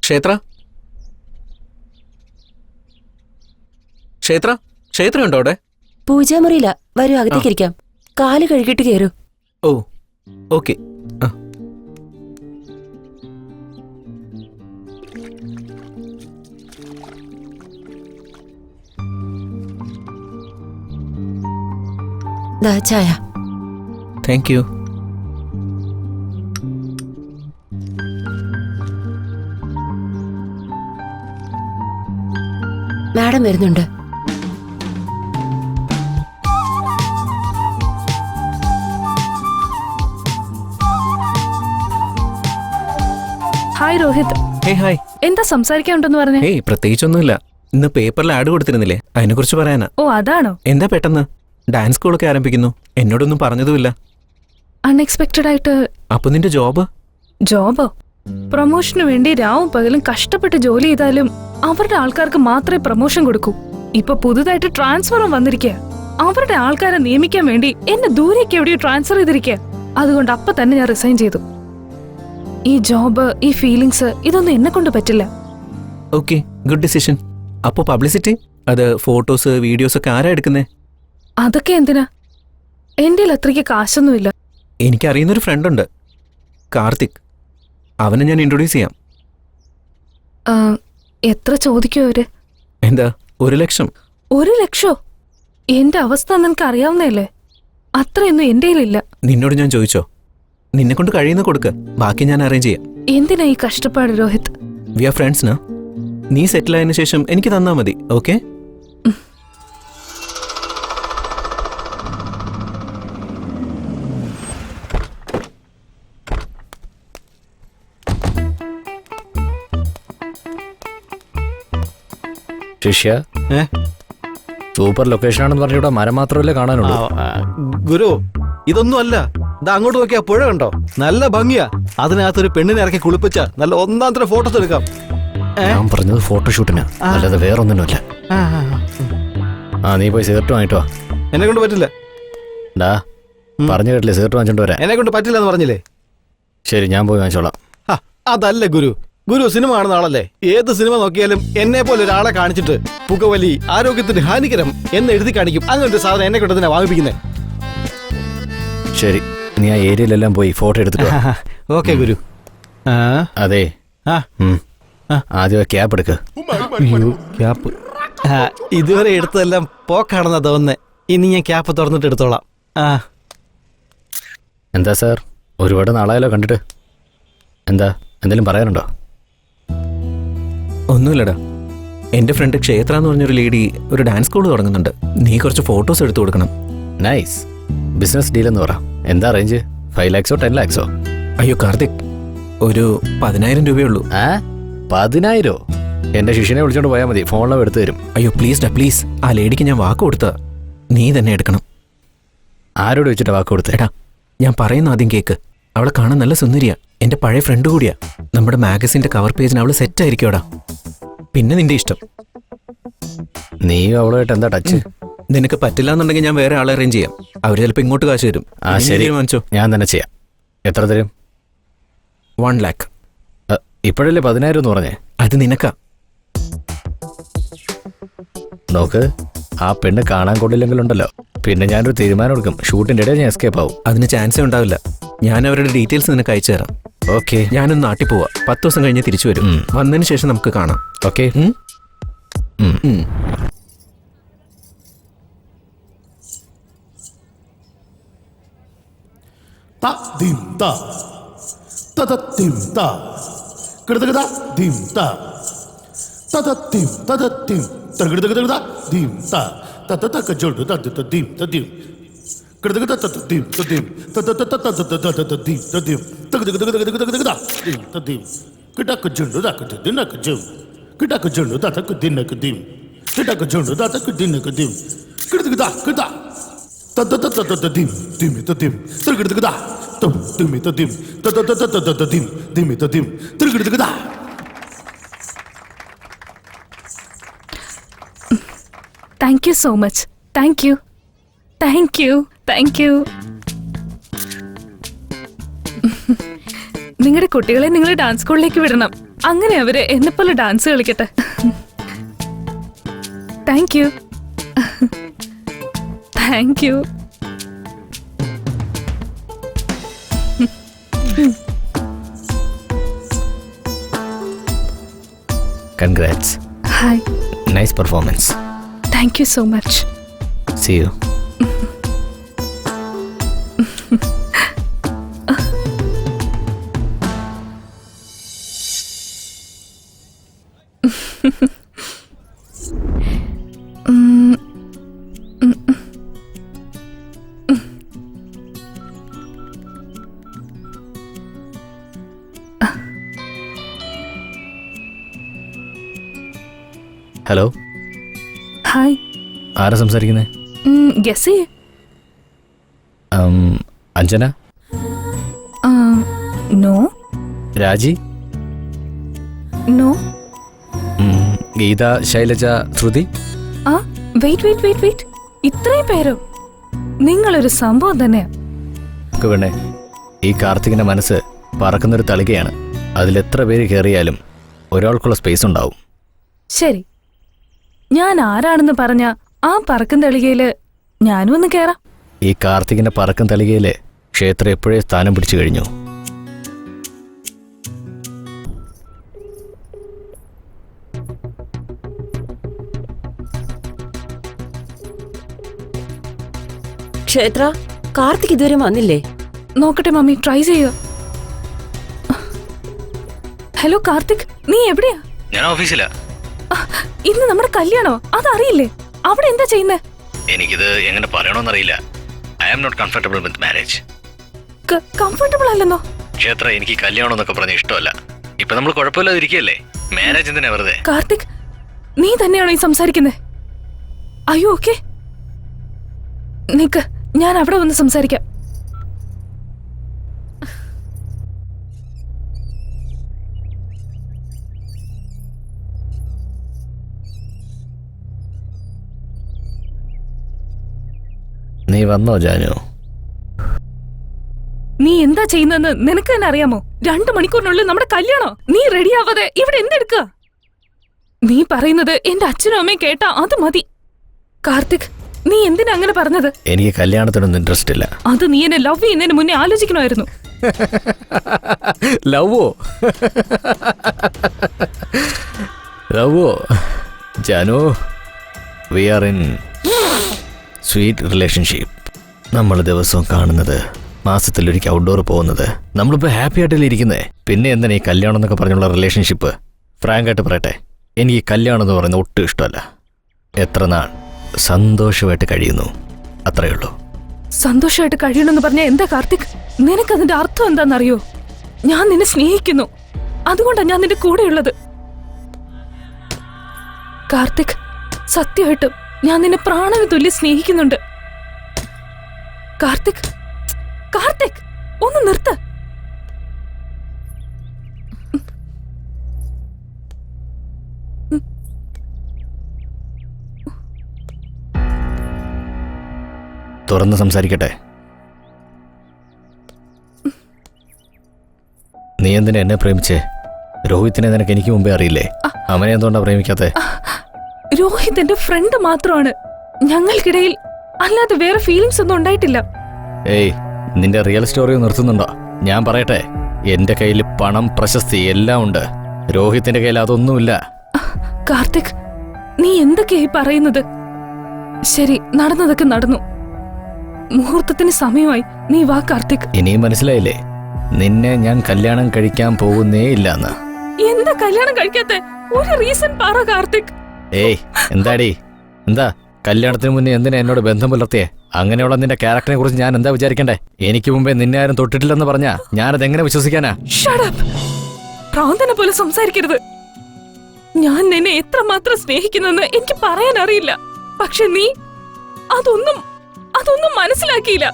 ക്ഷേത്ര ക്ഷേത്ര ക്ഷേത്ര ഉണ്ടോ അവിടെ? പൂജാമുറിയില്ല. വരൂ, അകത്തേക്കിരിക്കാം. കാല് കഴുകിട്ട് കയറൂ. ഓ ഓക്കെ. ദാ ചായ. Thank you. മാഡം വരുന്നുണ്ട്. ഹായ് രോഹിത്. ഹായ്. എന്താ സംസാരിക്കാനുണ്ടെന്ന് പറഞ്ഞേ? ഏയ് പ്രത്യേകിച്ചൊന്നുമില്ല. ഇന്ന് പേപ്പറിൽ ആഡ് കൊടുത്തിരുന്നില്ലേ, അതിനെ കുറിച്ച് പറയാനാ. ഓ അതാണോ? എന്താ പെട്ടെന്ന്? ഡാൻസ് സ്കൂളൊക്കെ ആരംഭിക്കുന്നു, എന്നോടൊന്നും പറഞ്ഞതുമില്ല. അൺഎക്സ്പെക്ടഡ് ആയിട്ട്. അപ്പൊ നിന്റെ ജോബ്? ജോബോ? പ്രൊമോഷന് വേണ്ടി രാവും പകലും കഷ്ടപ്പെട്ട് ജോലി ചെയ്താലും അവരുടെ ആൾക്കാർക്ക് മാത്രമേ പ്രൊമോഷൻ കൊടുക്കൂ. ഇപ്പൊ പുതുതായിട്ട് ട്രാൻസ്ഫറും വന്നിരിക്കുക. അവരുടെ ആൾക്കാരെ നിയമിക്കാൻ വേണ്ടി എന്നെ ദൂരേക്ക് എവിടെയോ ട്രാൻസ്ഫർ ചെയ്തിരിക്കുക. അതുകൊണ്ട് അപ്പൊ തന്നെ ഞാൻ റിസൈൻ ചെയ്തു. ഈ ജോബ്, ഈ ഫീലിങ്സ്, ഇതൊന്നും എന്നെ കൊണ്ട് പറ്റില്ല. Okay, good decision. അപ്പൊ പബ്ലിസിറ്റി, അത് ഫോട്ടോസ് വീഡിയോസ് ഒക്കെ ആരാ എടുക്കുന്നേ? അതൊക്കെ എന്തിനാ? എന്റെ അത്രയ്ക്ക് കാശൊന്നുമില്ല. എനിക്കറിയുന്നൊരു ഫ്രണ്ട് ഉണ്ട്, കാർത്തിക്. അവനെ ഞാൻ ഇൻട്രൊഡ്യൂസ് ചെയ്യാം. എത്ര ചോദിക്കോ അവര്? എന്താ, 1,00,000? 1,00,000? എന്റെ അവസ്ഥ നിനക്ക് അറിയാവുന്നതല്ലേ. അത്രയൊന്നും എന്റെ കയ്യിലില്ല. നിന്നോട് ഞാൻ ചോദിച്ചോ? നിന്നെ കൊണ്ട് കഴിയുന്ന കൊടുക്ക, ബാക്കി ഞാൻ അറേഞ്ച് ചെയ്യാം. എന്തിനാ ഈ കഷ്ടപ്പാട് രോഹിത്? V are friends. നീ സെറ്റിൽ ആയതിനു ശേഷം എനിക്ക് തന്നാ മതി. ഓക്കെ? ശിഷ്യ, സൂപ്പർ ലൊക്കേഷൻ ആണെന്ന് പറഞ്ഞൂടാ, മരം മാത്രമല്ലേ കാണാനുള്ളൂ. ഗുരു, ഇതൊന്നും അല്ല. ഇത് അങ്ങോട്ട് നോക്കിയാ പുഴ കണ്ടോ? നല്ല ഭംഗിയാ. അതിനകത്തൊരു പെണ്ണിനെ ഇറക്കി കുളിപ്പിച്ച നല്ല ഒന്നാം തരം ഫോട്ടോസ് എടുക്കാം. ഞാൻ പറഞ്ഞത് ഫോട്ടോഷൂട്ടിന്, അല്ലാതെ വേറൊന്നിനുമല്ല. നീ പോയി സിഗരറ്റ് വാങ്ങിട്ടോ. എന്നെ കൊണ്ട് പറ്റില്ല. പറഞ്ഞു കേട്ടില്ലേ, സിഗരറ്റ് വാങ്ങിച്ചോണ്ട് വരാം. എന്നെ കൊണ്ട് പറ്റില്ല എന്ന് പറഞ്ഞില്ലേ? ശരി, ഞാൻ പോയി വാങ്ങിച്ചോളാം. അതല്ല ഗുരു. ഗുരു സിനിമ കാണുന്ന ആളല്ലേ? ഏത് സിനിമ നോക്കിയാലും എന്നെ പോലെ ഒരാളെ കാണിച്ചിട്ട് പുകവലി ആരോഗ്യത്തിന് ഹാനികരം എന്ന് എഴുതി കാണിക്കും. അങ്ങനത്തെ സാധനം എന്നെ കൊണ്ട് തന്നെ വാങ്ങിപ്പിക്കുന്നത്. ശരി, നീ ആ ഏരിയയിലെല്ലാം പോയി ഫോട്ടോ എടുത്തിട്ട്. ഓക്കെ ഗുരു. അതെ, ആദ്യം ക്യാപ്പ് എടുക്ക്. ക്യാപ്പ് ഇതുവരെ എടുത്തതെല്ലാം പോക്കാണെന്നാ തോന്നുന്നേ. ഇനി ഞാൻ ക്യാപ്പ് തുറന്നിട്ട് എടുത്തോളാം. എന്താ സാർ, ഒരുപാട് നാളായല്ലോ കണ്ടിട്ട്. എന്താ, എന്തെങ്കിലും പറയാനുണ്ടോ? ഒന്നുമില്ലടാ, എന്റെ ഫ്രണ്ട് ക്ഷേത്ര എന്ന് പറഞ്ഞൊരു ലേഡി ഒരു ഡാൻസ് സ്കൂൾ തുടങ്ങുന്നുണ്ട്. നീ കുറച്ച് ഫോട്ടോസ് എടുത്തു കൊടുക്കണം. നൈസ് ബിസിനസ് ഡീൽ എന്ന് പറ. എന്താ റേഞ്ച്? 5 lakhs 10 lakhs? അയ്യോ കാർത്തിക്, ഒരു 10,000 രൂപയുള്ളൂ. 10,000? എന്റെ ശിഷ്യനെ വിളിച്ചോണ്ട് പോയാൽ മതി, ഫോണിലും എടുത്തു തരും. അയ്യോ പ്ലീസ് ഡാ പ്ലീസ്, ആ ലേഡിക്ക് ഞാൻ വാക്ക് കൊടുത്ത, നീ തന്നെ എടുക്കണം. ആരോട് വെച്ചിട്ടാ വാക്ക് കൊടുത്തേ? എടാ, ഞാൻ പറയുന്ന ആദ്യം കേക്ക്. അവളെ കാണാൻ നല്ല സുന്ദരിയാ, എന്റെ പഴയ ഫ്രണ്ട് കൂടിയാ. നമ്മുടെ മാഗസിന്റെ കവർ പേജിന് അവള് സെറ്റ് ആയിരിക്കുമോടാ. പിന്നെ നിന്റെ ഇഷ്ടം. നീ അവളുമായിട്ട് എന്താ ടച്ച്? നിനക്ക് പറ്റില്ല എന്നുണ്ടെങ്കിൽ ഞാൻ വേറെ ആളെ അറേഞ്ച് ചെയ്യാം. അവർ ചിലപ്പോൾ ഇങ്ങോട്ട് കാശ് തരും. ശരി, തീരുമാനിച്ചോ? ഞാൻ തന്നെ ചെയ്യാം. എത്ര തരും? 1 lakh. ഇപ്പോഴല്ലേ 10,000 എന്ന് പറഞ്ഞേ? അത് നിനക്കാ. നോക്ക്, ആ പെണ്ണ് കാണാൻ കൊള്ളില്ലെങ്കിലുണ്ടല്ലോ, പിന്നെ ഞാനൊരു തീരുമാനം എടുക്കും. ഷൂട്ടിന്റെ ഇടയിൽ ഞാൻ എസ്കേപ്പ് ആവും. അതിന് ചാൻസേ ഉണ്ടാവില്ല. ഞാൻ അവരുടെ ഡീറ്റെയിൽസ് നിനക്ക് അയച്ചു തരാം. ഓക്കെ, ഞാനൊന്ന് നാട്ടിൽ പോവാ. 10 ദിവസം കഴിഞ്ഞ് തിരിച്ചു വരും. വന്നതിന് ശേഷം നമുക്ക് കാണാം. Okay. dim ta ta ta dim ta kada kada dim ta ta ta dim ta ta dim ta kada kada dim ta ta ta ta ka jod ta ta dim ta dim kada kada ta dim ta dim ta ta ta ta ta ta ta dim ta dim ta kada kada kada kada dim ta dim kada ka jod ta ka din ka jod kada ka jod ta ka din ka dim kada ka jod ta ka din ka dim kada kada kada ta ta ta ta ta dim dim ta dim ta kada kada dim ta ta ta ta ta ta dim dim ta dim ta kada kada. Thank you so much. Thank you. Thank you. Thank you. നിങ്ങളുടെ കുട്ടികളെ നിങ്ങൾ dance സ്കൂളിലേക്ക് വിടണം. അങ്ങനെ അവര് എന്നെപ്പോലെ dance കളിക്കട്ടെ. Thank you. Thank you. Congrats. Hi. Nice performance. Thank you so much. See you. Hello. Hi. ആരാ സംസാരിക്കുന്നത്? ഗസ് ചെയ്യേ. അഞ്ജന? നോ. രാജി? നോ. ഗീത, ശൈലജ, ശ്രുതി? ആ വെയിറ്റ്. ഇത്രയും പേരോ? നിങ്ങളൊരു സംഭവം തന്നെയാ. വേണേ, ഈ കാർത്തികിന്റെ മനസ്സ് പറക്കുന്നൊരു തളികയാണ്. അതിലെത്ര പേര് കയറിയാലും ഒരാൾക്കുള്ള സ്പേസ് ഉണ്ടാവും. ശരി, ഞാൻ ആരാണെന്ന് പറഞ്ഞ ആ പറക്കും തളികയില് ഞാനും ഒന്ന് കേറാം. ഈ കാർത്തികിന്റെ പറക്കും തളികയില് ക്ഷേത്രം എപ്പോഴേ സ്ഥാനം പിടിച്ചു കഴിഞ്ഞു. ക്ഷേത്ര, കാർത്തിക് ഇതുവരെ വന്നില്ലേ? നോക്കട്ടെ മമ്മി, ട്രൈ ചെയ്യുക. ഹലോ കാർത്തിക്, നീ എവിടെയാ? ഞാൻ ഓഫീസിലാ. ഇന്ന് നമ്മുടെ കല്യാണോ? അതറിയില്ലേ? അവിടെ എന്താ ചെയ്യുന്നേ? എനിക്കിത് എങ്ങനെ പറയണമെന്നറിയില്ല. I am not comfortable with marriage. Comfortable അല്ലെന്നോ? ക്ഷേത്ര, എനിക്ക് കല്യാണം എന്നൊക്കെ പറഞ്ഞ ഇഷ്ടമല്ല. ഇപ്പൊ നമ്മൾ കുഴപ്പമില്ലാതിരിക്കല്ലേ, മാരേജ് എന്തിനാ വെറുതെ? കാർത്തിക്, നീ തന്നെയാണോ ഈ സംസാരിക്കുന്നത്? അയ്യോ, ഓക്കെ, നിക്ക്, ഞാൻ അവിടെ വന്ന് സംസാരിക്കാം. നീ വന്നോ ജാനു? നീ എന്താ ചെയ്യുന്നതെന്ന് നിനക്ക് തന്നെ അറിയാമോ? 2 മണിക്കൂറിനുള്ളിൽ നമ്മുടെ കല്യാണോ? നീ റെഡി ആവാതെ ഇവിടെ എന്തെടുക്കുക? നീ പറയുന്നത് എന്റെ അച്ഛനും അമ്മയും കേട്ടാ അത് മതി. കാർത്തിക്, നീ എന്തിനാ അങ്ങനെ പറഞ്ഞത്? എനിക്ക് കല്യാണത്തിനൊന്നും ഇൻട്രസ്റ്റ് ഇല്ല. അത് നീ എന്നെ ലവ് ചെയ്യുന്നതിന് മുന്നേ ആലോചിക്കണമായിരുന്നു. ലവോ? ലവോ? Janu, we are in sweet relationship. നമ്മൾ ദിവസവും കാണുന്നത്, മാസത്തിലൊരിക്കൽ ഔട്ട്ഡോർ പോകുന്നത്, നമ്മളിപ്പോൾ ഹാപ്പി ആയിട്ടല്ലേ ഇരിക്കുന്നേ. പിന്നെ എന്തിനാ ഈ കല്യാണം എന്നൊക്കെ പറഞ്ഞുള്ള റിലേഷൻഷിപ്പ്? ഫ്രാങ്കായിട്ട് പറയട്ടെ, എനിക്ക് കല്യാണം എന്ന് പറയുന്നത് ഒട്ടും ഇഷ്ടമല്ല. എത്ര നാൾ സന്തോഷമായിട്ട് കഴിയുന്നു, അത്രയേ ഉള്ളൂ. സന്തോഷമായിട്ട് കഴിയണമെന്ന് പറഞ്ഞാൽ എന്താ കാർത്തിക്? നിനക്കതിന്റെ അർത്ഥം എന്താണെന്നറിയോ? ഞാൻ നിന്നെ സ്നേഹിക്കുന്നു, അതുകൊണ്ടാണ് ഞാൻ നിന്റെ കൂടെയുള്ളത്. കാർത്തിക്, സത്യമായിട്ടും ഞാൻ നിന്നെ പ്രാണന് തുല്യം സ്നേഹിക്കുന്നുണ്ട്. കാർത്തിക്, കാർത്തിക്, ഒന്ന് നിർത്ത്. തുറന്ന് സംസാരിക്കട്ടെ. നീ എന്തിനാ എന്നെ പ്രേമിച്ചേ? രോഹിത്തിനെ നിനക്ക് എനിക്ക് മുമ്പേ അറിയില്ലേ? അവനെ എന്തുകൊണ്ടാ പ്രേമിക്കാത്തെ? രോഹിത് എന്റെ ഫ്രണ്ട് മാത്രമാണ്. ഞങ്ങൾക്കിടയിൽ അല്ലാതെ വേറെ ഫീലിങ്സ് ഒന്നും ഉണ്ടായിട്ടില്ല. ഏയ്, നിന്റെ റിയൽ സ്റ്റോറി നിർത്തുന്നുണ്ടോ? ഞാൻ പറയട്ടെ, എന്റെ കയ്യിൽ പണം, പ്രശസ്തി എല്ലാം ഉണ്ട്. രോഹിത്തിന്റെ കയ്യിൽ അതൊന്നുമില്ല. കാർത്തിക്, നീ എന്തൊക്കെയായി പറയുന്നത്? ശരി, നടന്നതൊക്കെ നടന്നു. മുഹൂർത്തത്തിന് സമയമായി. നീ വാ കാർത്തിക്. ഇനിയും മനസ്സിലായില്ലേ, നിന്നെ ഞാൻ കല്യാണം കഴിക്കാൻ പോകുന്നേ ഇല്ലെന്ന്. എന്താ കല്യാണം കഴിക്കാത്ത? ഒരു റീസൺ പറ കാർത്തിക്. ഏയ്, എന്താടി? എന്താ കല്യാണത്തിന് മുന്നേ എന്തിനാ എന്നോട് ബന്ധം പുലർത്തിയേ? അങ്ങനെയുള്ള നിന്റെ ക്യാരക്ടറിനെ കുറിച്ച് ഞാൻ എന്താ വിചാരിക്കണ്ടേ? എനിക്ക് മുമ്പേ നിന്നെ ആരും തൊട്ടിട്ടില്ലെന്ന് പറഞ്ഞാ ഞാനത് എങ്ങനെ വിശ്വസിക്കാനാ? Shut up. പ്രാന്തനെ പോലെ സംസാരിക്കരുത്. ഞാൻ നിന്നെ എത്രമാത്രം സ്നേഹിക്കുന്നെന്ന് എനിക്ക് പറയാൻ അറിയില്ല. പക്ഷെ നീ അതൊന്നും മനസ്സിലാക്കിയില്ല.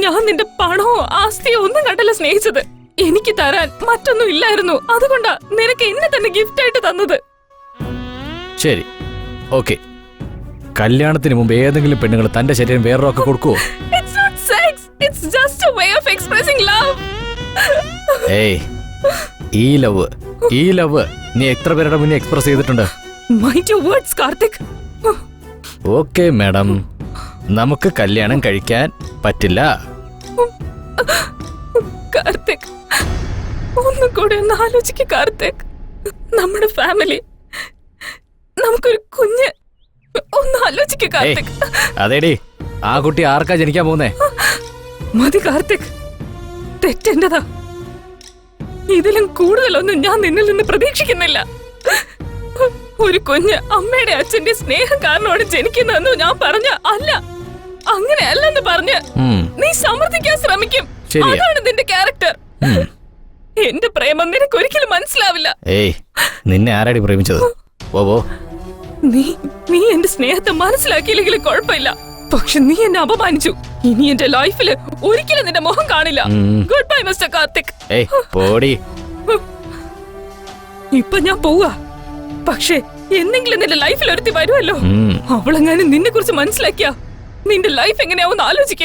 ഞാൻ നിന്റെ പണമോ ആസ്തിയോ ഒന്നും കണ്ടല്ല സ്നേഹിച്ചത്. എനിക്ക് തരാൻ മറ്റൊന്നും ഇല്ലായിരുന്നു. അതുകൊണ്ടാ നിനക്ക് എന്നെ തന്നെ ഗിഫ്റ്റ് ആയിട്ട് തന്നത്. ശരി, ഓക്കെ. കല്യാണത്തിന് മുമ്പ് ഏതെങ്കിലും പെണ്ണുങ്ങൾ തന്റെ ശരീരം വേറൊക്കെ കൊടുക്കുവോ? It's not sex. It's just a way of expressing love. ഏയ്, ഈ ലവ് നീ എത്ര പേരുടെ മുന്നേ എക്സ്പ്രസ് ചെയ്തിട്ടുണ്ട്? Mind your words Karthik. Okay madam, നമുക്ക് കല്യാണം കഴിക്കാൻ പറ്റില്ല. കാർത്തിക്, ഒന്നും കൂടെ ഒന്ന് ആലോചിക്ക കാർത്തിക്. നമ്മുടെ ഫാമിലി, നമുക്കൊരു കുഞ്ഞ്, ഒന്ന് ആലോചിക്ക കാർത്തിക്. അതേടി, ആ കുട്ടി ആർക്കാ ജനിക്കാൻ പോകുന്നേ? മതി കാർത്തിക്, തെറ്റെന്റതാ. ഇതിലും കൂടുതലൊന്നും ഞാൻ നിന്നിൽ നിന്ന് പ്രതീക്ഷിക്കുന്നില്ല. ഒരു കുഞ്ഞ് അമ്മയുടെ അച്ഛന്റെ സ്നേഹം കാരണമാണ് ജനിക്കുന്നതെന്ന് ഞാൻ പറഞ്ഞ അല്ല, അങ്ങനെയല്ലെന്ന് പറഞ്ഞ് നീ സമർത്ഥിക്കാൻ ശ്രമിക്കും. അതാണ് നിന്റെ ക്യാരക്ടർ. എന്റെ പ്രേമം നിനക്ക് ഒരിക്കലും മനസ്സിലാവില്ല. ഏയ്, നിന്നെ ആരാടി പ്രേമിച്ചത്? ഓ, നീ എന്റെ സ്നേഹത്തെ മനസ്സിലാക്കിയില്ലെങ്കിലും കുഴപ്പമില്ല. പക്ഷെ നീ എന്നെ അപമാനിച്ചു. ഇനി എന്റെ ലൈഫില് ഒരിക്കലും നിന്റെ മുഖം കാണില്ല. Good bye mister Karthik. ഇപ്പൊ ഞാൻ പോവാ. പക്ഷെ എന്തെങ്കിലും നിന്റെ ലൈഫിൽ ഒരുത്തി വരുമല്ലോ, അവളെങ്ങാനും നിന്നെ കുറിച്ച് മനസ്സിലാക്കിയാ നിന്റെ ലൈഫ് എങ്ങനെയാവുന്ന ആലോചിക്ക.